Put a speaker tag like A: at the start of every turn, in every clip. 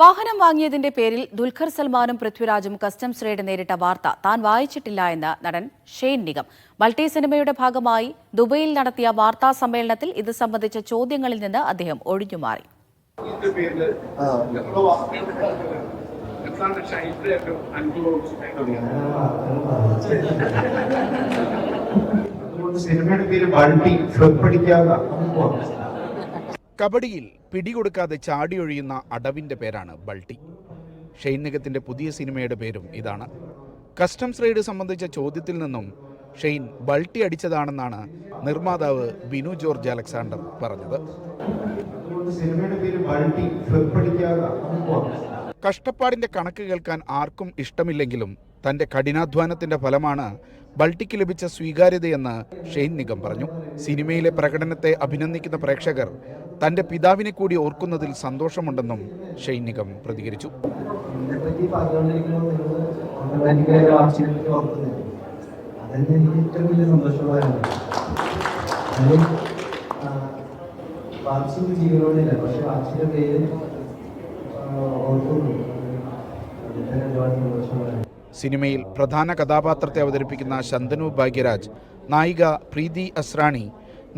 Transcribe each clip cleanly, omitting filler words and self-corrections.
A: വാഹനം വാങ്ങിയതിന്റെ പേരിൽ Dulquer സൽമാനും പൃഥ്വിരാജും customs raid നേരിട്ട വാർത്ത താൻ വായിച്ചിട്ടില്ല എന്ന് നടൻ ഷെയ്ൻ നിഗം. മൾട്ടി സിനിമയുടെ ഭാഗമായി ദുബൈയിൽ നടത്തിയ വാർത്താ സമ്മേളനത്തിൽ ഇത് സംബന്ധിച്ച ചോദ്യങ്ങളിൽ നിന്ന് അദ്ദേഹം ഒഴിഞ്ഞുമാറി.
B: കബഡിയിൽ പിടികൊടുക്കാതെ ചാടിയൊഴിയുന്ന അടവിന്റെ പേരാണ് ബൾട്ടി. ഷെയ്ൻ നിഗത്തിന്റെ പുതിയ സിനിമയുടെ പേരും ഇതാണ്. കസ്റ്റംസ് റെയ്ഡ് സംബന്ധിച്ച ചോദ്യത്തിൽ നിന്നും ഷെയ്ൻ ബൾട്ടി അടിച്ചതാണെന്നാണ് നിർമ്മാതാവ് ബിനു ജോർജ് അലക്സാണ്ടർ പറഞ്ഞത്. കഷ്ടപ്പാടിന്റെ കണക്ക് കേൾക്കാൻ ആർക്കും ഇഷ്ടമില്ലെങ്കിലും തന്റെ കഠിനാധ്വാനത്തിന്റെ ഫലമാണ് ബൾട്ടിക്ക് ലഭിച്ച സ്വീകാര്യതയെന്ന് ഷെയ്ൻ നിഗം പറഞ്ഞു. സിനിമയിലെ പ്രകടനത്തെ അഭിനന്ദിക്കുന്ന പ്രേക്ഷകർ തന്റെ പിതാവിനെ കൂടി ഓർക്കുന്നതിൽ സന്തോഷമുണ്ടെന്നും ഷെയ്ൻ നിഗം പ്രതികരിച്ചു. സിനിമയിൽ പ്രധാന കഥാപാത്രത്തെ അവതരിപ്പിക്കുന്ന ശന്തനു ഭാഗ്യരാജ്, നായിക പ്രീതി അസ്രാണി,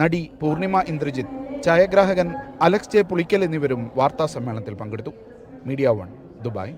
B: നടി പൂർണിമ ഇന്ദ്രജിത്ത്, ഛായാഗ്രാഹകൻ അലക്സ് ജെ പുളിക്കൽ എന്നിവരും വാർത്താ സമ്മേളനത്തിൽ പങ്കെടുത്തു. Media 1 Dubai.